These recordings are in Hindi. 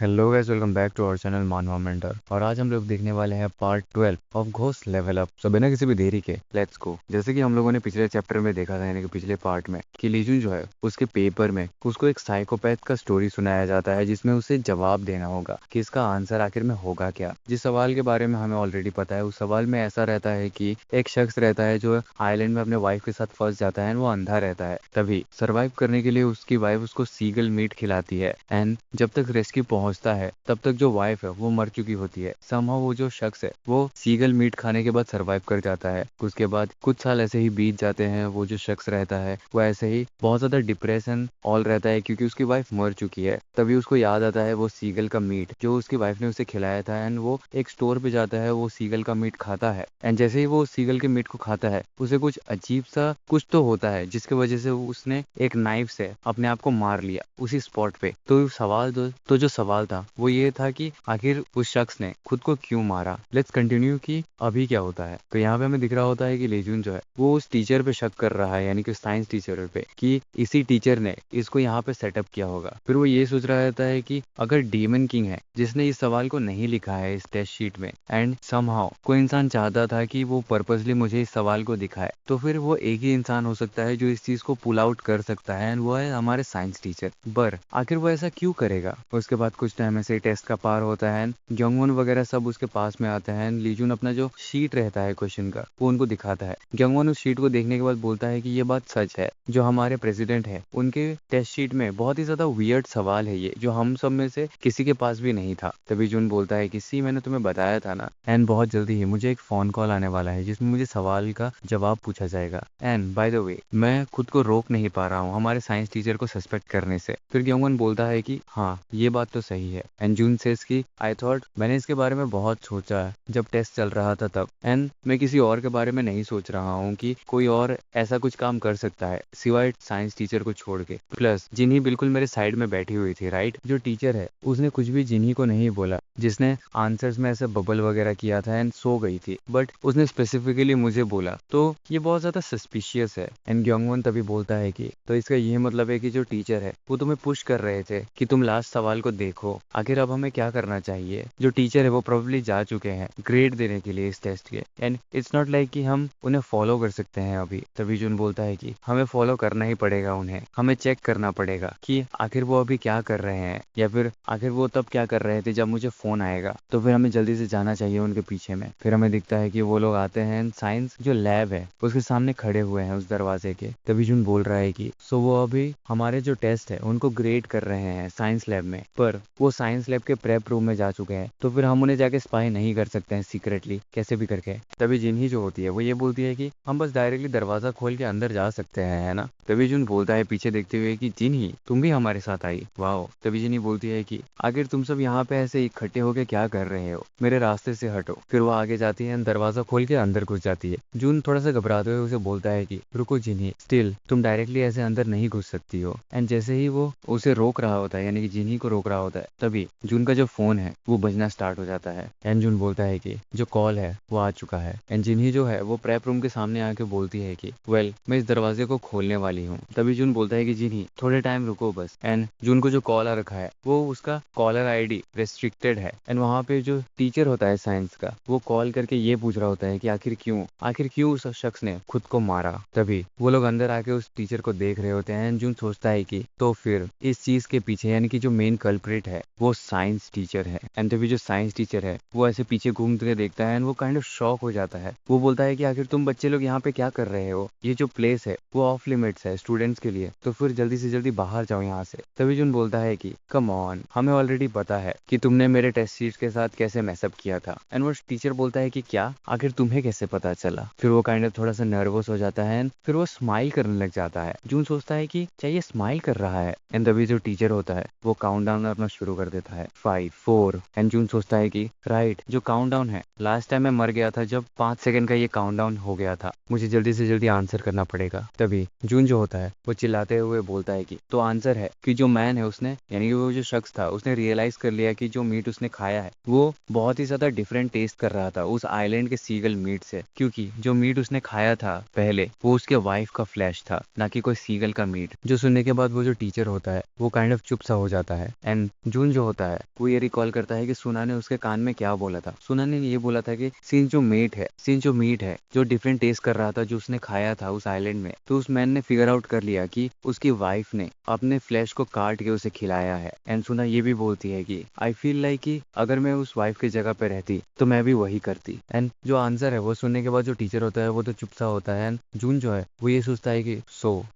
Hello guys, welcome back to our channel Manava mentor. और आज हम लोग देखने वाले हैं part 12 of ghost level up. तो बिना किसी भी देरी के लेट्स गो। जैसे कि हम लोगों ने पिछले चैप्टर में देखा था, यानी कि पिछले पार्ट में, कि लीजुन जो है उसके पेपर में उसको एक साइकोपैथ का स्टोरी सुनाया जाता है, जिसमें उसे जवाब देना होगा कि इसका आंसर आखिर में होगा क्या। जिस सवाल के बारे में हमें ऑलरेडी पता है, उस सवाल में ऐसा रहता है कि एक शख्स रहता है जो आइलैंड में अपने वाइफ के साथ फंस जाता है, वो अंधा रहता है। तभी सर्वाइव करने के लिए उसकी वाइफ उसको सीगल मीट खिलाती है, एंड जब तक रेस्क्यू पहुंचता है तब तक जो वाइफ है वो मर चुकी होती है। समहाउ वो जो शख्स है वो सीगल मीट खाने के बाद सरवाइव कर जाता है। उसके बाद कुछ साल ऐसे ही बीत जाते हैं। वो जो शख्स रहता है वो ऐसे ही बहुत ज्यादा डिप्रेशन ऑल रहता है, क्योंकि उसकी वाइफ मर चुकी है। तभी उसको याद आता है वो सीगल का मीट जो उसकी वाइफ ने उसे खिलाया था, एंड वो एक स्टोर पे जाता है, वो सीगल का मीट खाता है। एंड जैसे ही वो सीगल के मीट को खाता है, उसे कुछ अजीब सा कुछ तो होता है, जिसकी वजह से उसने एक नाइफ से अपने आप को मार लिया उसी स्पॉट पे। तो जो सवाल था वो ये था कि आखिर उस शख्स ने खुद को क्यों मारा। लेट्स कंटिन्यू कि अभी क्या होता है। तो यहाँ पे हमें दिख रहा होता है कि लेजुन जो है वो उस टीचर पे शक कर रहा है, यानी कि साइंस टीचर पे, कि इसी टीचर ने इसको यहाँ पे सेटअप किया होगा। फिर वो ये सोच रहा रहता है कि अगर डीमन किंग है जिसने इस सवाल को नहीं लिखा है इस टेस्ट शीट में, एंड समहाउ कोई इंसान चाहता था कि वो पर्पसली मुझे इस सवाल को दिखाए, तो फिर वो एक ही इंसान हो सकता है जो इस चीज को पुल आउट कर सकता है, एंड वो है हमारे साइंस टीचर। पर आखिर वो ऐसा क्यों करेगा। उसके बाद कुछ टाइम ऐसे ही टेस्ट का पार होता है, ग्योंगवॉन वगैरह सब उसके पास में आते हैं। लीजुन अपना जो शीट रहता है क्वेश्चन का वो उनको दिखाता है। ग्योंगवॉन उस शीट को देखने के बाद बोलता है कि ये बात सच है, जो हमारे प्रेसिडेंट है उनके टेस्ट शीट में बहुत ही ज्यादा वियर्ड सवाल है ये, जो हम सब में से किसी के पास भी नहीं था। तभी जून बोलता है कि सी मैंने तुम्हें बताया था ना, एंड बहुत जल्दी ही मुझे एक फोन कॉल आने वाला है जिसमें मुझे सवाल का जवाब पूछा जाएगा। एंड बाय द वे मैं खुद को रोक नहीं पा रहा हूँ हमारे साइंस टीचर को सस्पेक्ट करने से। फिर ग्योंगवॉन बोलता है कि हाँ ये बात तो सही है। एंड जून सेज कि आई थॉट मैंने इसके बारे में बहुत सोचा जब टेस्ट चल रहा था तब, एंड मैं किसी और के बारे में नहीं सोच रहा हूँ कि कोई और ऐसा कुछ काम कर सकता है सिवाय साइंस टीचर को छोड़ के। प्लस जिन्ही बिल्कुल मेरे साइड में बैठी हुई थी, राइट, जो टीचर है उसने कुछ भी जिन्ही को नहीं बोला, जिसने आंसर्स में ऐसे बबल वगैरह किया था एंड सो गई थी, बट उसने स्पेसिफिकली मुझे बोला, तो ये बहुत ज्यादा सस्पिशियस है। एंड ग्योंगवॉन तभी बोलता है कि तो इसका ये मतलब है कि जो टीचर है वो तुम्हें पुश कर रहे थे कि तुम लास्ट सवाल को देखो, आखिर अब हमें क्या करना चाहिए। जो टीचर है वो प्रोबेबली जा चुके हैं ग्रेड देने के लिए इस टेस्ट के, एंड इट्स नॉट लाइक कि हम उन्हें फॉलो कर सकते हैं अभी। तभी जून बोलता है कि हमें फॉलो करना ही पड़ेगा उन्हें, हमें चेक करना पड़ेगा कि आखिर वो अभी क्या कर रहे हैं, या फिर आखिर वो तब क्या कर रहे थे जब मुझे फोन आएगा। तो फिर हमें जल्दी से जाना चाहिए उनके पीछे में। फिर हमें दिखता है कि वो लोग आते हैं, साइंस जो लैब है उसके सामने खड़े हुए हैं उस दरवाजे के। तभी जून बोल रहा है कि सो वो अभी हमारे जो टेस्ट है उनको ग्रेड कर रहे हैं साइंस लैब में, पर वो साइंस लैब के प्रेप रूम में जा चुके हैं, तो फिर हम उन्हें जाके स्पाई नहीं कर सकते हैं सीक्रेटली कैसे भी करके। तभी जिन्ही जो होती है वो ये बोलती है कि हम बस डायरेक्टली दरवाजा खोल के अंदर जा सकते हैं, है ना। तभी जून बोलता है पीछे देखते हुए कि जिन्ही तुम भी हमारे साथ आई, वाओ। तभी जिन्ही बोलती है कि आखिर तुम सब यहाँ पे ऐसे इकट्ठे होके क्या कर रहे हो, मेरे रास्ते से हटो। फिर वो आगे जाती है, दरवाजा खोल के अंदर घुस जाती है। जून थोड़ा सा घबराते हुए उसे बोलता है कि रुको जिन्ही, स्टिल तुम डायरेक्टली ऐसे अंदर नहीं घुस सकती हो। एंड जैसे ही वो उसे रोक रहा होता है, यानी कि जिन्ही को रोक रहा होता है, तभी जून का जो फोन है वो बजना स्टार्ट हो जाता है। एंड जून बोलता है कि जो कॉल है वो आ चुका है। एंड जिन्ही जो है वो प्रेप रूम के सामने आके बोलती है कि वेल मैं इस दरवाजे को खोलने वाली हूँ। तभी जून बोलता है कि जिन्ही थोड़े टाइम रुको बस। एंड जून को जो कॉल आ रखा है वो उसका कॉलर आईडी रेस्ट्रिक्टेड है, एंड वहाँ पे जो टीचर होता है साइंस का वो कॉल करके ये पूछ रहा होता है कि आखिर क्यों उस शख्स ने खुद को मारा। तभी वो लोग अंदर आके उस टीचर को देख रहे होते हैं। जून सोचता है कि तो फिर इस चीज के पीछे, यानी कि जो मेन कल्प्रिट है वो साइंस टीचर है। एंड तभी जो साइंस टीचर है वो ऐसे पीछे घूमते हुए देखता है, एंड वो काइंड ऑफ शॉक हो जाता है। वो बोलता है कि आखिर तुम बच्चे लोग यहाँ पे क्या कर रहे हो, ये जो प्लेस है वो ऑफ लिमिट्स है स्टूडेंट्स के लिए, तो फिर जल्दी से जल्दी बाहर जाओ यहाँ से। तभी जून बोलता है कि कम ऑन, हमें ऑलरेडी पता है कि तुमने मेरे टेस्ट सीट के साथ कैसे मैसअप किया था। एंड वो टीचर बोलता है कि क्या, आखिर तुम्हें कैसे पता चला। फिर वो काइंड ऑफ थोड़ा सा नर्वस हो जाता है, फिर वो स्माइल करने लग जाता है। जून सोचता है कि चाहिए स्माइल कर रहा है। एंड तभी जो टीचर होता है वो काउंटडाउन अपना शुरू कर देता है, 5 4। एंड जून सोचता है कि राइट, जो काउंटडाउन है लास्ट टाइम मैं मर गया था जब 5 सेकंड का ये काउंटडाउन हो गया था, मुझे जल्दी से जल्दी आंसर करना पड़ेगा। तभी जून जो होता है वो चिल्लाते हुए बोलता है कि तो आंसर है कि जो मैन है उसने, यानी कि वो जो शख्स था, उसने रियलाइज कर लिया कि जो मीट उसने खाया है वो बहुत ही ज्यादा डिफरेंट टेस्ट कर रहा था उस आइलैंड के सीगल मीट से, क्योंकि जो मीट उसने खाया था पहले वो उसके वाइफ का फ्लैश था, ना कि कोई सीगल का मीट। जो सुनने के बाद वो जो टीचर होता है वो काइंड ऑफ चुप सा हो जाता है। एंड जून जो होता है वो ये रिकॉल करता है कि सुना ने उसके कान में क्या बोला था। सुना ने ये बोला था कि सिंस जो मीट है जो डिफरेंट टेस्ट कर रहा था जो उसने खाया था उस आइलैंड में, तो उस मैन ने फिगर आउट कर लिया कि उसकी वाइफ ने अपने फ्लैश को काट के उसे खिलाया है। एंड सुना ये भी बोलती है कि आई फील लाइक कि अगर मैं उस वाइफ की जगह पे रहती तो मैं भी वही करती। एंड जो आंसर है वो सुनने के बाद जो टीचर होता है वो तो चुप सा होता है। एंड जून जो है वो ये सोचता है कि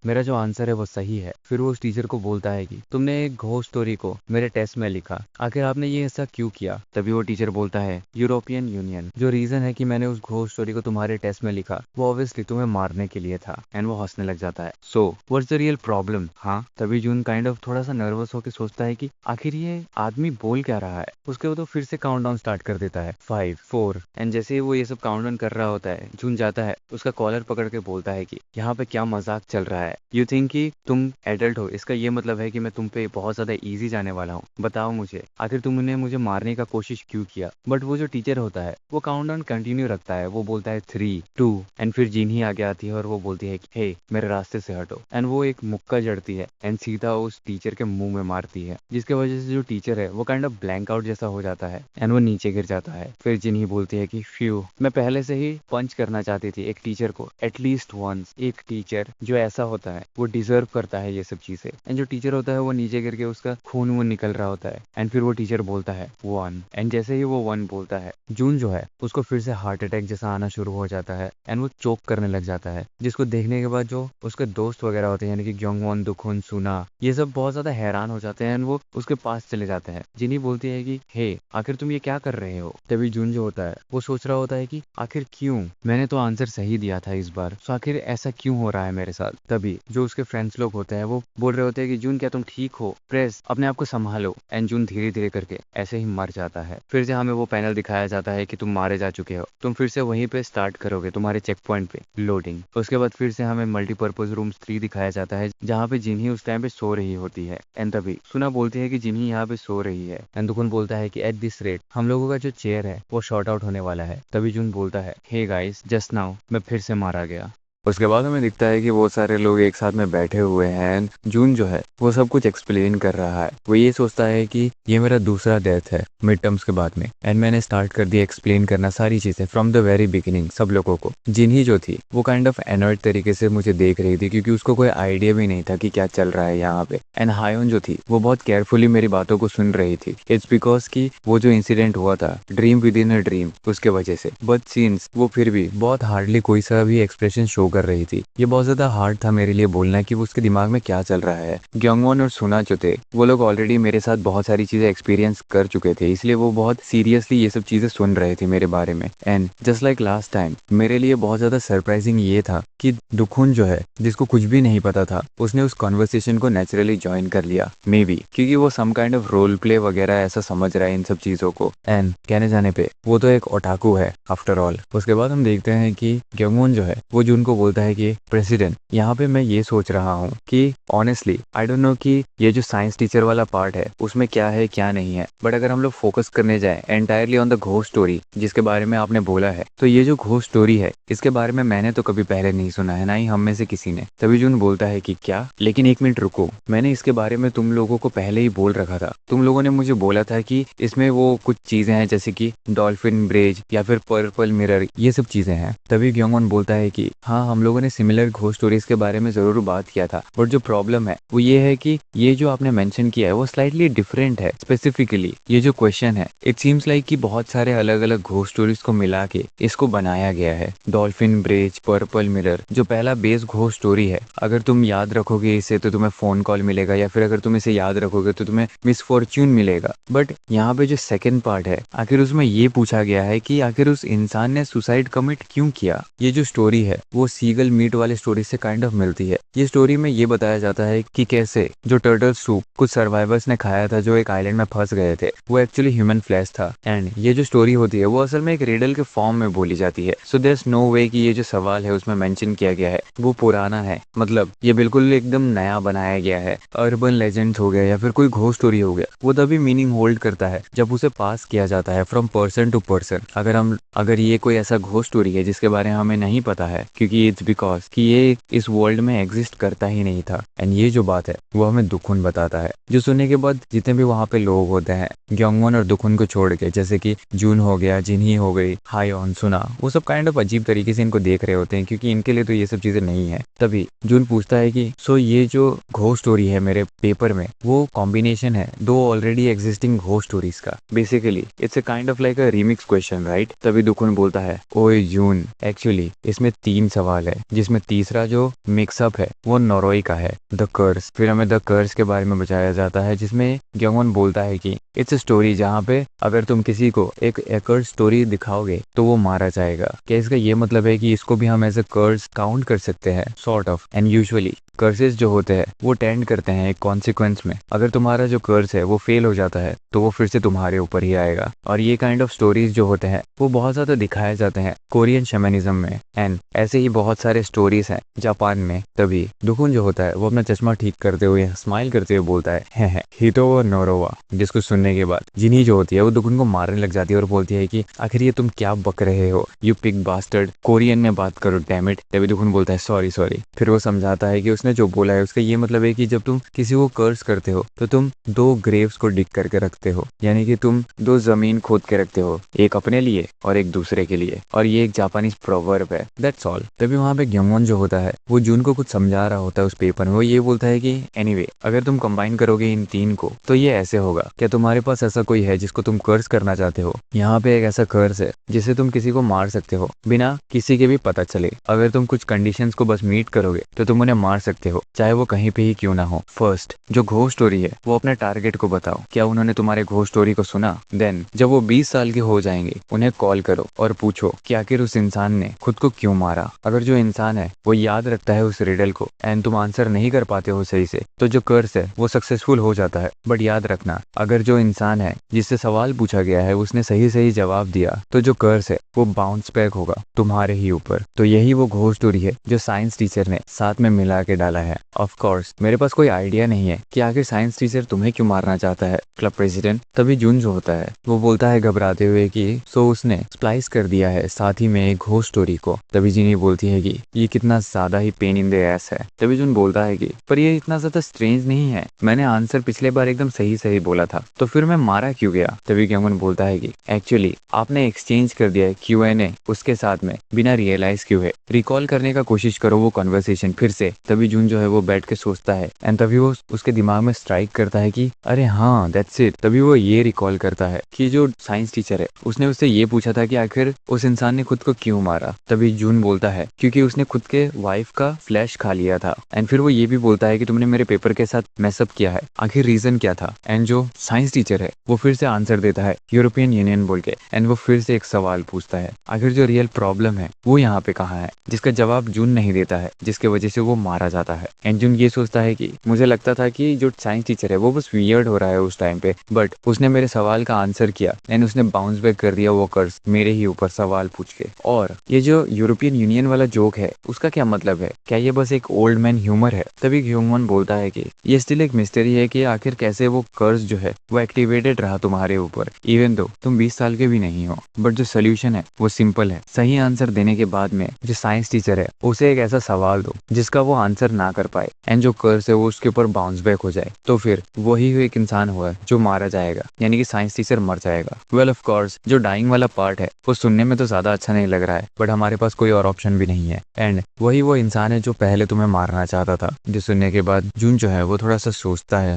मेरा जो आंसर है वो सही है। फिर वो उस टीचर को बोलता है कि तुमने एक घोस्ट स्टोरी को मेरे टेस्ट में लिखा, आखिर आपने ये ऐसा क्यों किया? तभी वो टीचर बोलता है यूरोपियन यूनियन, जो रीजन है कि मैंने उस घोस्ट स्टोरी को तुम्हारे टेस्ट में लिखा वो ऑब्वियसली तुम्हें मारने के लिए था। एंड वो हंसने लग जाता है। What's the real problem? हाँ, तभी जून काइंड ऑफ थोड़ा सा नर्वस होकर सोचता है कि आखिर ये आदमी बोल क्या रहा है। उसके वो तो फिर से काउंटडाउन स्टार्ट कर देता है 5 4। एंड जैसे ही वो ये सब काउंटडाउन कर रहा होता है, जून जाता है उसका कॉलर पकड़ के बोलता है कि यहाँ पे क्या मजाक चल रहा है? यू थिंक कि तुम एडल्ट हो, इसका ये मतलब है कि मैं तुम पे बहुत ज्यादा इजी जाने वाला हूँ? बताओ मुझे, आखिर तुमने मुझे मारने का कोशिश क्यों किया? बट वो जो टीचर होता है वो काउंटडाउन कंटिन्यू रखता है। वो बोलता है 3 2। एंड फिर जीन ही आगे आती है और वो बोलती है कि हे मेरे रास्ते से हटो। एंड वो एक मुक्का जड़ती है एंड सीधा उस टीचर के मुंह में मारती है, जिसके वजह से जो टीचर है वो काइंड ऑफ ब्लैंक आउट जैसा हो जाता है एंड वो नीचे गिर जाता है। फिर जिन ही बोलती है कि फ्यू, मैं पहले से ही पंच करना चाहती थी एक टीचर को एटलीस्ट वंस। एक टीचर जो ऐसा होता है वो डिजर्व करता है ये सब चीजें। एंड जो टीचर होता है वो नीचे गिर के उसका खून वून निकल रहा होता है। एंड फिर वो टीचर बोलता है 1। एंड जैसे ही वो 1 बोलता है, जून जो है उसको फिर से हार्ट अटैक जैसा आना शुरू हो जाता है एंड वो चोक करने लग जाता है, जिसको देखने के बाद जो उसके दोस्त वगैरह होते हैं यानी कि ग्योंगवॉन, दुखुन, सुना, ये सब बहुत ज्यादा हैरान हो जाते हैं एंड वो उसके पास चले जाते हैं। जिन्ही बोलती है कि हे आखिर तुम ये क्या कर रहे हो? तभी जून जो होता है वो सोच रहा होता है कि आखिर क्यों, मैंने तो आंसर सही दिया था इस बार, तो आखिर ऐसा क्यों हो रहा है मेरे साथ? तभी जो उसके फ्रेंड्स लोग होते हैं वो बोल रहे होते हैं कि जून क्या तुम ठीक हो? प्रेस अपने आप को संभालो। एंड जून धीरे धीरे करके ऐसे ही मर जाता है। फिर से हमें वो पैनल दिखाया जाता है कि तुम मारे जा चुके हो, तुम फिर से वहीं पे स्टार्ट करोगे तुम्हारे चेक पॉइंट पे लोडिंग। उसके बाद फिर से हमें मल्टीपर्पज रूम्स 3 दिखाया जाता है जहाँ पे जिन्ही उस टाइम पे सो रही होती है। एंड तभी सुना बोलती है कि जिन्ही यहाँ पे सो रही है। एंड दुकुन बोलता है कि एट दिस रेट हम लोगों का जो चेयर है वो शॉर्ट आउट होने वाला है। तभी जून बोलता है हे गाइस जस्ट नाउ मैं फिर से मारा गया। उसके बाद हमें दिखता है कि बहुत सारे लोग एक साथ में बैठे हुए हैं। जून जो है वो सब कुछ एक्सप्लेन कर रहा है। वो ये सोचता है कि ये मेरा दूसरा डेथ है मिड टर्म्स के बाद में एंड मैंने स्टार्ट कर दिया एक्सप्लेन करना सारी चीजें फ्रॉम द वेरी बिगिनिंग सब लोगों को। जिन्ही जो थी वो काइंड ऑफ एनर्ड तरीके से मुझे देख रही थी क्योंकि उसको कोई आइडिया भी नहीं था कि क्या चल रहा है यहाँ पे। एंड हायोन जो थी वो बहुत केयरफुली मेरी बातों को सुन रही थी। इट्स बिकॉज कि वो जो इंसिडेंट हुआ था dream with in a dream उसके वजह से। बट सीन्स वो फिर भी बहुत हार्डली कोई सा भी एक्सप्रेशन शो कर रही थी। ये बहुत ज्यादा हार्ड था मेरे लिए बोलना कि वो उसके दिमाग में क्या चल रहा है। ग्योंगवॉन और सुना जो थे वो लोग ऑलरेडी मेरे साथ बहुत सारी चीजें एक्सपीरियंस कर चुके थे, इसलिए वो बहुत सीरियसली ये सब चीजें सुन रहे थे मेरे बारे में। And just like last time मेरे लिए बहुत ज्यादा सरप्राइजिंग ये था कि दुखुन जो है जिसको कुछ भी नहीं पता था उसने उस कॉन्वर्सेशन को नेचुरली ज्वाइन कर लिया। मे बी क्योंकि वो some kind of role play वगैरह ऐसा समझ रहा है इन सब चीजों को। एंड कहने जाने पे वो तो एक ओटाकू है आफ्टर ऑल। उसके बाद हम देखते हैं कि ग्योंगवॉन जो है वो जून को बोलता है कि प्रेसिडेंट यहाँ पे मैं ये सोच रहा हूँ कि ऑनेस्टली आई डोंट नो कि ये जो साइंस टीचर वाला पार्ट है उसमें क्या है क्या नहीं है, बट अगर हम लोग फोकस करने जाए entirely on the ghost story जिसके बारे में आपने बोला है, तो ये जो घोस्ट स्टोरी है इसके बारे में मैंने तो कभी पहले नहीं सुना है, ना ही हम में से किसी ने। तभी जून बोलता है कि क्या, लेकिन एक मिनट रुको, मैंने इसके बारे में तुम लोगों को पहले ही बोल रखा था। तुम लोगों ने मुझे बोला था कि इसमें वो कुछ चीजें हैं जैसे कि डॉल्फिन ब्रेज या फिर पर्पल मिरर, ये सब चीजें हैं। तभी ग्योंगवॉन बोलता है कि हाँ हम लोगों ने सिमिलर घोस्ट स्टोरीज के बारे में जरूर बात किया था, बट जो प्रॉब्लम है वो ये है कि ये जो आपने मेंशन किया है वो स्लाइटली डिफरेंट है। स्पेसिफिकली ये जो क्वेश्चन है इट सीम्स लाइक कि बहुत सारे अलग अलग घोस्ट स्टोरीज को मिला के इसको बनाया गया है। डॉल्फिन ब्रेज, पर्पल मिरर जो पहला बेस घोस्ट स्टोरी है, अगर तुम याद रखोगे इसे तो तुम्हें फोन कॉल मिलेगा, या फिर अगर तुम इसे याद रखोगे तो तुम्हें मिसफॉर्च्यून मिलेगा। बट यहाँ पे जो सेकंड पार्ट है आखिर उसमें ये पूछा गया है कि आखिर उस इंसान ने सुसाइड कमिट क्यों किया। ये जो स्टोरी है वो सीगल मीट वाले स्टोरी से काइंड ऑफ मिलती है। ये स्टोरी में ये बताया जाता है कि कैसे जो टर्टल सूप कुछ सर्वाइवर्स ने खाया था जो एक आइलैंड में फंस गए थे वो एक्चुअली ह्यूमन फ्लैश था। एंड ये जो स्टोरी होती है वो असल में एक रिडल के फॉर्म में बोली जाती है। सो देयर इज नो वे कि ये जो सवाल है उसमें मेंशन किया गया है वो पुराना है, मतलब ये बिल्कुल एकदम नया बनाया गया है। अर्बन लेजेंड्स हो गया या फिर कोई घोस्ट स्टोरी हो गया, वो तभी मीनिंग होल्ड करता है जब उसे पास किया जाता है फ्रॉम पर्सन टू पर्सन। अगर ये कोई ऐसा घोस्ट स्टोरी है जिसके बारे में हमें नहीं पता है, क्योंकि कि इट्स बिकॉज कि ये इस वर्ल्ड में एग्जिस्ट करता ही नहीं था। एंड ये जो बात है वो हमें दुखुन बताता है, जो सुनने के बाद जितने भी वहाँ पे लोग होते हैं ग्योंगवॉन और दुखुन को छोड़ के, जैसे कि जून हो गया, जिनही हो गई, हायऑन, सुना, वो सब काइंड ऑफ अजीब तरीके से इनको देख रहे होते हैं क्योंकि इनके लिए तो ये सब चीजें नहीं है। तभी जून पूछता है कि सो ये जो घोस्ट स्टोरी है मेरे पेपर में वो कॉम्बिनेशन है दो ऑलरेडी एग्जिस्टिंग घोस्ट स्टोरीज का। Basically it's a kind of like a remix question, right? तभी दुखुन बोलता है, ओए जून, एक्चुअली इसमें 3 सवाल है, जिसमें तीसरा जो मिक्सअप है वो नोरोई का है, द कर्स। फिर हमें द कर्स के बारे में बताया जाता है, जिसमें ग्योंगवॉन बोलता है कि इट्स अ स्टोरी जहाँ पे अगर तुम किसी को एक कर्स स्टोरी दिखाओगे तो वो मारा जाएगा। क्या इसका ये मतलब है कि इसको भी हम एज अ कर्स काउंट कर सकते हैं? Sort of. And usually curses जो होते हैं वो टेंड करते हैं एक कॉन्सिक्वेंस में। अगर तुम्हारा जो कर्स है वो फेल हो जाता है तो वो फिर से तुम्हारे ऊपर ही आएगा। और ये काइंड ऑफ स्टोरीज जो होते हैं वो बहुत ज्यादा दिखाए जाते हैं कोरियन शैमनिज्म में। एंड ऐसे ही बहुत सारे स्टोरीज हैं जापान में। तभी दुखुन जो होता है वो अपना चश्मा ठीक करते हुए स्माइल करते हुए बोलता है हितो व नोरोवा, जिसको सुनने के बाद जिन्ही जो होती है वो दुखुन को मारने लग जाती है और बोलती है कि आखिर ये तुम क्या बक रहे हो, यू पिग बास्टर्ड, कोरियन में बात करो डैम इट। तभी दुखुन बोलता है सॉरी सॉरी। फिर वो समझाता है कि उसने जो बोला है उसका ये मतलब है कि जब तुम किसी को कर्स करते हो तो तुम 2 ग्रेव्स को डिग करके रखते हो, यानी कि तुम 2 जमीन खोद के रखते हो, एक अपने लिए और एक दूसरे के लिए। और ये एक जापानीज प्रोवर्ब है, दैट्स ऑल। तभी वहां पे ग्योंगवॉन जो होता है वो जून को कुछ समझा रहा होता है उस पेपर में। वो ये बोलता है कि एनीवे अगर तुम कंबाइन करोगे इन 3 को तो ये ऐसे होगा। क्या तुम्हारे पास ऐसा कोई है जिसको तुम कर्स करना चाहते हो? यहाँ पे एक ऐसा कर्स है जिससे तुम किसी को मार सकते हो बिना किसी के भी पता चले। अगर तुम कुछ कंडीशंस को बस मीट करोगे तो तुम उन्हें मार सकते हो, चाहे वो कहीं पे ही क्यों ना हो। फर्स्ट, जो घोस्ट स्टोरी है वो अपने टारगेट को बताओ, क्या उन्होंने तुम्हारे घोस्ट स्टोरी को सुना? देन जब वो 20 साल के हो जाएंगे उन्हें कॉल करो और पूछो कि आखिर उस इंसान ने खुद को क्यों मारा। अगर जो इंसान है वो याद रखता है उस रिडल को एंड तुम आंसर नहीं कर पाते हो सही से, तो जो कर्स है वो सक्सेसफुल हो जाता है। बट याद रखना, अगर जो इंसान है जिससे सवाल पूछा गया है उसने सही सही जवाब दिया तो जो कर्स है वो बाउंस बैक होगा तुम्हारे ही ऊपर। तो यही वो घोस्ट स्टोरी है जो साइंस टीचर ने साथ में मिला के डाला है। ऑफ कोर्स मेरे पास कोई आइडिया नहीं है कि आखिर साइंस टीचर तुम्हें क्यों मारना चाहता है, क्लब प्रेसिडेंट। तभी जून जो होता है वो बोलता है घबराते हुए कि सो उसने स्प्लाइस कर दिया है साथ ही में एक घोस्ट स्टोरी को। तभी जिनी बोलती है कि ये कितना ज्यादा ही पेन इन द एस है। तभी जून बोलता है कि पर ये इतना ज्यादा स्ट्रेंज नहीं है, मैंने आंसर पिछले बार एकदम सही सही बोला था तो फिर मैं मारा क्यों गया? तभी ग्योंगवॉन बोलता है कि एक्चुअली आपने एक्सचेंज कर दिया है Q&A उसके साथ में बिना रियलाइज क्यों है। रिकॉल करने का कोशिश करो वो कन्वर्सेशन फिर से। तभी जून जो है वो बैठ के सोचता है एंड तभी वो उसके दिमाग में स्ट्राइक करता है कि अरे हाँ दैट्स इट। तभी वो ये रिकॉल करता है कि जो साइंस टीचर है उसने उससे ये पूछा था कि आखिर उस इंसान ने खुद को क्यों मारा। तभी जून बोलता है क्योंकि उसने खुद के वाइफ का फ्लैश खा लिया था। एंड फिर वो ये भी बोलता है कि तुमने मेरे पेपर के साथ मैसअप किया है, आखिर रीजन क्या था? एंड जो साइंस टीचर है वो फिर से आंसर देता है यूरोपियन यूनियन बोल के। एंड वो फिर से एक सवाल पूछता है आखिर जो रियल प्रॉब्लम है वो यहाँ पे कहाँ है, जिसका जवाब जून नहीं देता है, जिसके वजह से वो मारा जाता है। एंड जून ये सोचता है कि मुझे लगता था कि जो साइंस टीचर है वो बस वियर्ड हो रहा है उस टाइम पे, बट उसने मेरे सवाल का आंसर किया एंड उसने बाउंस बैक कर दिया वो कर्स मेरे ही ऊपर सवाल पूछ के। और ये जो यूरोपियन यूनियन वाला जोक है उसका क्या मतलब है? क्या ये बस एक ओल्ड मैन ह्यूमर है? तभी ग्योंगवॉन बोलता है कि ये स्टिल एक मिस्ट्री है कि आखिर कैसे वो कर्स जो है वो एक्टिवेटेड रहा तुम्हारे ऊपर इवन दो तुम 20 साल के भी नहीं हो। बट जो सोल्यूशन है वो सिंपल है, सही आंसर देने के बाद में जो साइंस टीचर है उसे एक ऐसा सवाल दो जिसका वो आंसर ना कर पाए एंड जो कर्स है वो उसके ऊपर बाउंस बैक हो जाए, तो फिर वही एक इंसान हुआ जो मारा जाएगा, यानी कि साइंस टीचर मर जाएगा। वेल ऑफ कोर्स जो डाइंग वाला पार्ट है वो सुनने में तो ज्यादा अच्छा नहीं लग रहा है, बट हमारे पास कोई और ऑप्शन भी नहीं है। एंड वही वो इंसान है जो पहले तुम्हें मारना चाहता था। जो सुनने के बाद जून जो है वो थोड़ा सा सोचता है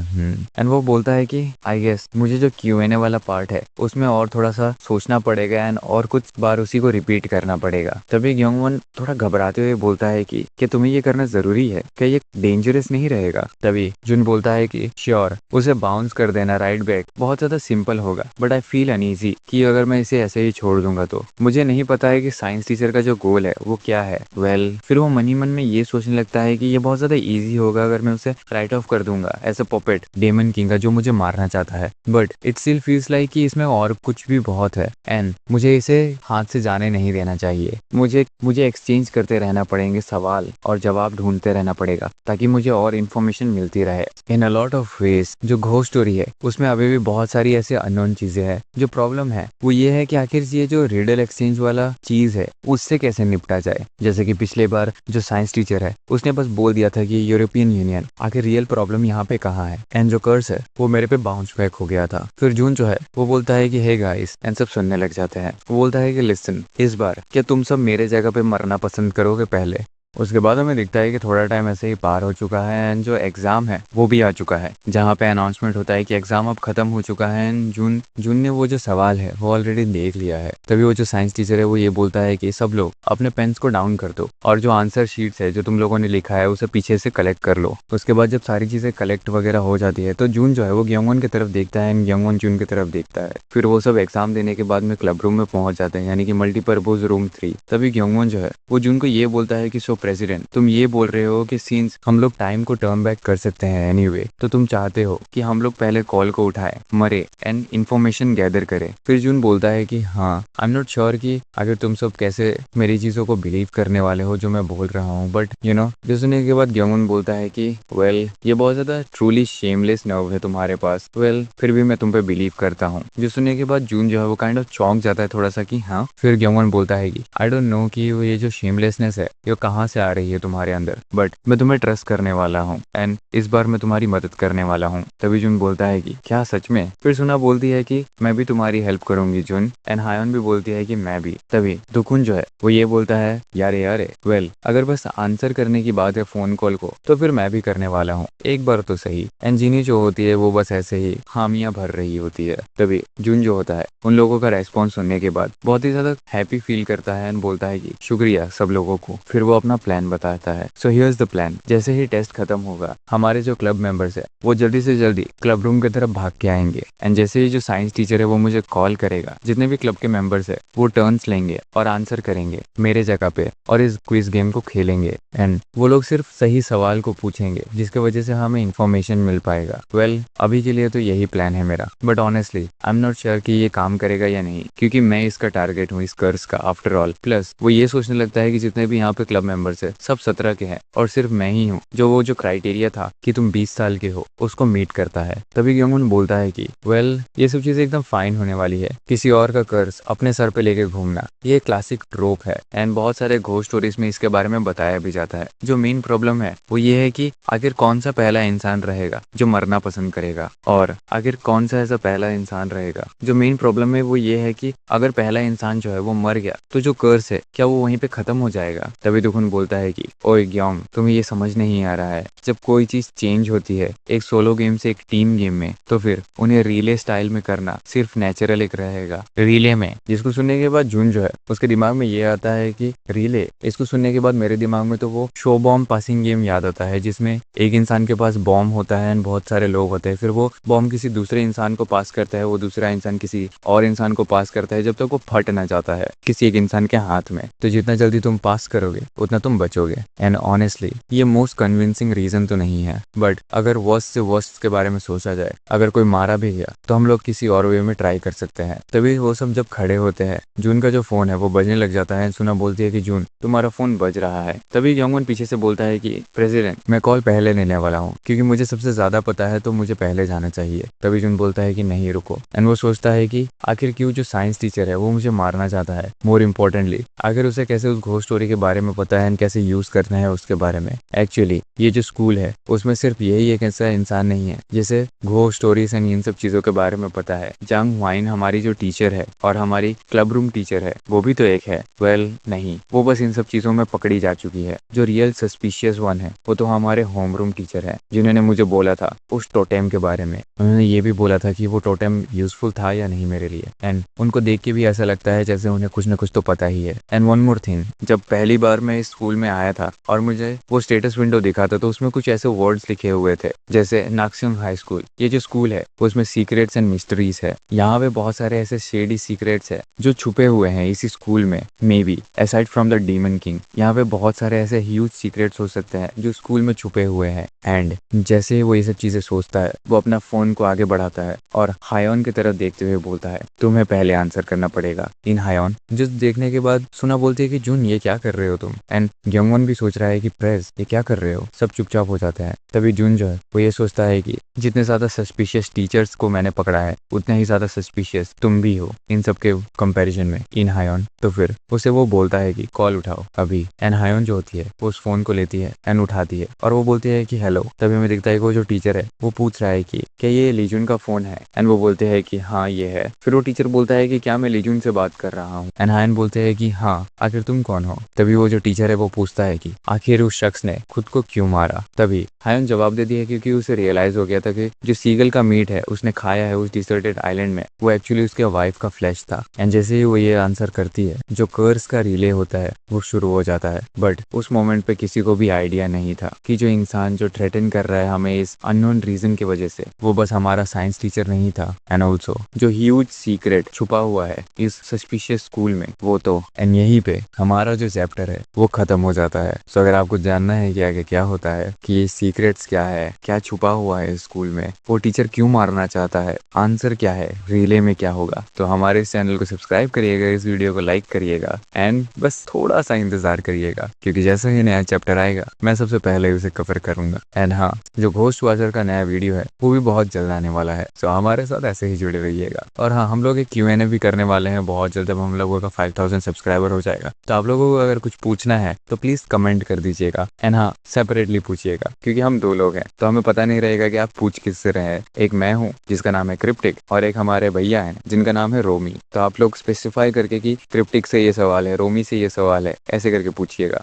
एंड वो बोलता है कि आई गेस मुझे जो Q&A वाला पार्ट है उसमें और थोड़ा सा सोचना पड़ेगा एंड और कुछ बार उसी को रिपीट करना पड़ेगा। तभी ग्योंगवॉन थोड़ा घबराते हुए बोलता है कि क्या तुम्हें ये करना जरूरी है, क्या ये डेंजरस नहीं रहेगा? तभी जून बोलता है कि श्योर उसे बाउंस कर देना राइट बैक बहुत ज्यादा सिंपल होगा, बट आई फील अनईजी कि अगर मैं इसे ऐसे ही छोड़ दूंगा तो मुझे नहीं पता है कि साइंस टीचर का जो गोल है वो क्या है। वेल फिर वो मन ही मन में ये सोचने लगता है कि ये बहुत ज्यादा इजी होगा अगर मैं उसे राइट ऑफ कर दूंगा as a puppet demon king का जो मुझे मारना चाहता है, but it still feels like कि इसमें और कुछ भी बहुत है एंड मुझे इसे हाथ से जाने नहीं देना चाहिए। मुझे एक्सचेंज करते रहना पड़ेंगे, सवाल और जवाब ढूंढते रहना पड़ेगा ताकि मुझे और इन्फॉर्मेशन मिलती रहे इन अ लॉट ऑफ वेज। जो घोस्ट स्टोरी है उसमें अभी भी बहुत सारी ऐसे अननोन चीजें हैं। जो प्रॉब्लम है वो ये है कि आखिर ये जो रिडल एक्सचेंज वाला चीज है उससे कैसे निपटा जाए। जैसे कि पिछले बार जो साइंस टीचर है उसने बस बोल दिया था कि यूरोपियन यूनियन, आखिर रियल प्रॉब्लम यहाँ पे कहाँ है, एंड जो कर्स है वो मेरे पे बाउंस बैक हो गया था। फिर जून जो है वो बोलता है कि हे गाइस, एंड सब सुनने लग जाते हैं। वो बोलता है कि लिसन, इस बार क्या तुम सब मेरे जगह पे मरना पसंद करोगे पहले। उसके बाद हमें दिखता है कि थोड़ा टाइम ऐसे ही पार हो चुका है एंड जो एग्जाम है वो भी आ चुका है, जहाँ पे अनाउंसमेंट होता है कि एग्जाम अब खत्म हो चुका है एंड जून जून ने वो जो सवाल है वो ऑलरेडी देख लिया है। तभी वो जो साइंस टीचर है वो ये बोलता है कि सब लोग अपने पेन्स को डाउन कर दो और जो आंसर शीट्स है जो तुम लोगों ने लिखा है उसे पीछे से कलेक्ट कर लो। उसके बाद जब सारी चीजें कलेक्ट वगैरह हो जाती है तो जून जो है वो ग्योंगवॉन की तरफ देखता है एंड ग्योंगवॉन जून की तरफ देखता है। फिर वो सब एग्जाम देने के बाद में क्लब रूम में पहुंच जाते हैं, यानी कि मल्टीपर्पज रूम 3। तभी ग्योंगवॉन जो है वो जून को ये बोलता है कि सो प्रेसिडेंट, तुम ये बोल रहे हो कि सीन्स हम लोग टाइम को टर्न बैक कर सकते हैं एनीवे, तो तुम चाहते हो कि हम लोग पहले कॉल को उठाए, मरे एंड इन्फॉर्मेशन गैदर करें। फिर जून बोलता है कि हाँ, आई एम नॉट श्योर कि अगर तुम सब कैसे मेरी चीजों को बिलीव करने वाले हो जो मैं बोल रहा हूँ, बट यू नो। जो सुनने के बाद ग्योंगवॉन बोलता है कि वेल, ये बहुत ज्यादा ट्रूली शेमलेस नर्व है तुम्हारे पास, वेल फिर भी मैं तुम पे बिलीव करता हूँ। जो सुनने के बाद जून जो है वो काइंड ऑफ चौंक जाता है थोड़ा सा कि हाँ। फिर ग्योंगवॉन बोलता है कि आई डोंट नो कि वो ये जो शेमलेसनेस है ये कहाँ से आ रही है तुम्हारे अंदर, बट मैं तुम्हें ट्रस्ट करने वाला हूँ एंड इस बार मैं तुम्हारी मदद करने वाला हूँ। तभी जून बोलता है कि क्या सच में। फिर सुना बोलती है कि मैं भी तुम्हारी हेल्प करूंगी जून, एंड हायोन भी बोलती है कि मैं भी। तभी दुखुन जो है वो ये बोलता है यारे यारे, वेल अगर बस आंसर करने की बात है फोन कॉल को तो फिर मैं भी करने वाला हूँ, एक बार तो सही। एंड जीनी जो होती है वो बस ऐसे ही हामियां भर रही होती है। तभी जून जो होता है उन लोगों का रेस्पॉन्स सुनने के बाद बहुत ही ज्यादा हैप्पी फील करता है एंड बोलता है कि शुक्रिया सब लोगों को। फिर वो अपना प्लान बताता है। So here's the plan. जैसे ही टेस्ट खत्म होगा हमारे जो क्लब मेंबर्स है वो जल्दी से जल्दी क्लब रूम की तरफ भाग के आएंगे एंड जैसे ही जो साइंस टीचर है वो मुझे कॉल करेगा, जितने भी क्लब के मेंबर्स है वो टर्न्स लेंगे और आंसर करेंगे मेरे जगह पे और इस क्विज गेम को खेलेंगे एंड वो लोग सिर्फ सही सवाल को पूछेंगे जिसकी वजह से हमें इन्फॉर्मेशन मिल पाएगा। वेल अभी के लिए तो यही प्लान है मेरा, but honestly I am not sure कि ये काम करेगा या नहीं, क्योंकि मैं इसका टारगेट हूँ, इस कर्स का आफ्टर ऑल। प्लस वो ये सोचने लगता है कि जितने भी यहाँ पे क्लब मेंबर्स है सब 17 के हैं और सिर्फ मैं ही हूँ जो वो जो क्राइटेरिया था कि तुम 20 साल के हो उसको मीट करता है। तभी ग्योंगवॉन बोलता है कि वेल ये सब चीजें एकदम फाइन होने वाली है, किसी और का कर्ज अपने सर पे लेके घूमना ये क्लासिक ट्रोप है एंड बहुत सारे घोस्ट स्टोरीज में इसके बारे में बताया भी जाता है। जो मेन प्रॉब्लम है वो ये है कि आखिर कौन सा पहला इंसान रहेगा जो मरना पसंद करेगा, और आखिर कौन सा ऐसा पहला इंसान रहेगा। जो मेन प्रॉब्लम है वो ये है कि अगर पहला इंसान जो है वो मर गया तो जो कर्स है क्या वो वहीं पे खत्म हो जाएगा। तभी दुखुन बोलता है कि ओए ग्योंग, तुम्हें ये समझ नहीं आ रहा है, जब कोई चीज चेंज होती है एक सोलो गेम से एक टीम गेम में तो फिर उन्हें रिले स्टाइल में करना सिर्फ नेचुरल एक रहेगा रिले में। जिसको सुनने के बाद जून जो है उसके दिमाग में ये आता है कि रिले। इसको सुनने के बाद मेरे दिमाग में तो वो शो बॉम्ब पासिंग गेम याद आता है जिसमें एक इंसान के पास बॉम्ब होता है एंड बहुत सारे लोग होते हैं, फिर वो बॉम्ब किसी दूसरे इंसान को पास करता है, वो दूसरा इंसान किसी और इंसान को पास करता है जब तक वो फट ना जाता है किसी एक इंसान के हाथ में। तो जितना जल्दी तुम पास करोगे उतना तुम बचोगे। एंड ऑनेस्टली ये मोस्ट कन्विंसिंग रीजन तो नहीं है, बट अगर वर्स्ट से वर्स्ट के बारे में सोचा जाए, अगर कोई मारा भी गया तो हम लोग किसी और वे में ट्राई कर सकते हैं। तभी वो सब जब खड़े होते हैं जून का जो फोन है वो बजने लग जाता है। सुना बोलती है कि जून तुम्हारा फोन बज रहा है। तभी ग्योंगवॉन पीछे से बोलता है कि प्रेसिडेंट मैं कॉल पहले लेने वाला हूँ क्योंकि मुझे सबसे ज्यादा पता है तो मुझे पहले जाना चाहिए। तभी जून बोलता है कि नहीं रुको, एंड वो सोचता है कि आखिर क्यों जो साइंस टीचर है वो मुझे मारना चाहता है। मोर इम्पोर्टेंटली आखिर उसे कैसे उस घोस्ट स्टोरी के बारे में पता है एंड कैसे यूज करना है उसके बारे में। एक्चुअली ये जो स्कूल है उसमें सिर्फ यही एक ऐसा इंसान नहीं है जिसे घोस्ट स्टोरीज एंड इन सब चीजों के बारे में पता है। जांग ह्वाइन हमारी जो टीचर है और हमारी क्लब रूम टीचर है वो भी तो एक है। वेल नहीं, वो बस इन सब चीजों में पकड़ी जा चुकी है। जो रियल सस्पिशियस वन है वो तो हमारे होम रूम टीचर है जिन्होंने मुझे बोला था उस टोटेम के बारे में। उन्होंने ये भी बोला था कि वो टोटेम यूजफुल था या नहीं मेरे लिए, एंड उनको देख के भी ऐसा लगता है जैसे उन्हें कुछ ना कुछ तो पता ही है। एंड वन मोर थिंग, जब पहली बार मैं इस स्कूल में आया था और मुझे वो स्टेटस विंडो दिखा था तो उसमें कुछ ऐसे वर्ड्स लिखे हुए थे जैसे नाक्सिंग हाई स्कूल। ये जो स्कूल है उसमें सीक्रेट्स एंड मिस्ट्रीज है। यहाँ पे बहुत सारे ऐसे शेडी सीक्रेट्स है जो छुपे हुए हैं इसी स्कूल में। May be aside from the demon king यहाँ पे बहुत सारे ऐसे ह्यूज सीक्रेट्स हो सकते हैं जो स्कूल में छुपे हुए हैं। एंड जैसे ही वो ये सब चीजें सोचता है वो अपना फोन को आगे बढ़ाता है और हायोन की तरफ देखते हुए बोलता है तुम्हें पहले आंसर करना पड़ेगा इन हायोन। जिस देखने के बाद सुना बोलती है कि जून ये क्या कर रहे हो तुम, एंड यंगवन भी सोच रहा है कि प्रेस ये क्या कर रहे हो, सब चुपचाप हो जाते हैं। तभी जून जो है वो ये सोचता है कि जितने ज्यादा सस्पिशियस टीचर्स को मैंने पकड़ा है उतने ही ज्यादा सस्पिशियस तुम भी हो इन सब के कंपैरिजन में इन हायोन। तो फिर उसे वो बोलता है कि कॉल उठाओ अभी। एन हायोन जो होती है वो उस फोन को लेती है एंड उठाती है और वो बोलती है कि हेलो। तभी हमें दिखता है कि वो जो टीचर है वो पूछ रहा है कि क्या ये लीजुन का फोन है, एंड वो बोलते हैं कि हाँ ये है। फिर वो टीचर बोलता है कि क्या मैं लीजुन से बात कर रहा हूँ, एंड हायन बोलते हैं कि हाँ, आखिर तुम कौन हो। तभी वो जो टीचर है वो पूछता है कि आखिर उस शख्स ने खुद को क्यों मारा। तभी हायन जवाब दे दिया क्योंकि उसे रियलाइज हो गया था कि जो सीगल का मीट है उसने खाया है उस डिसर्टेड आइलैंड में वो एक्चुअली उसके वाइफ का फ्लैश था। एंड जैसे ही वो ये आंसर करती है जो कर्स का रिले होता है वो शुरू हो जाता है। बट उस मोमेंट पे किसी को भी आइडिया नहीं था कि जो इंसान जो थ्रेटन कर रहा है हमें इस अननोन रीजन की वजह से वो बस हमारा साइंस टीचर नहीं था, एंड ऑल्सो जो ह्यूज सीक्रेट छुपा हुआ है इस सस्पिशियस स्कूल में वो तो। एंड यहीं पे हमारा जो चैप्टर है वो खत्म हो जाता है। सो अगर आपको जानना है कि आगे क्या होता है, कि ये सीक्रेट्स क्या है, क्या छुपा हुआ है स्कूल में, वो टीचर क्यों मारना चाहता है, आंसर क्या है, रिले में क्या होगा, तो हमारे इस चैनल को सब्सक्राइब करिएगा, इस वीडियो को लाइक करिएगा एंड बस थोड़ा सा इंतजार करिएगा क्योंकि जैसे ही नया चैप्टर आएगा मैं सबसे पहले उसे कवर करूंगा। एंड हाँ, जो घोस्ट वॉचर का नया वीडियो है वो भी बहुत जल्द आने वाला है। सो हमारे साथ ऐसे ही जुड़े रहिएगा। और हाँ, हम लोग एक Q&A भी करने वाले हैं बहुत जल्द, जब हम लोगों का 5000 सब्सक्राइबर हो जाएगा। तो आप लोगों को अगर कुछ पूछना है तो प्लीज कमेंट कर दीजिएगा एंड हाँ, सेपरेटली पूछिएगा क्योंकि हम 2 लोग हैं तो हमें पता नहीं रहेगा कि आप पूछ किससे रहे हैं। एक मैं हूँ जिसका नाम है क्रिप्टिक और एक हमारे भैया हैं जिनका नाम है रोमी। तो आप लोग स्पेसिफाई करके कि क्रिप्टिक से ये सवाल है, रोमी से ये सवाल है, ऐसे करके पूछिएगा।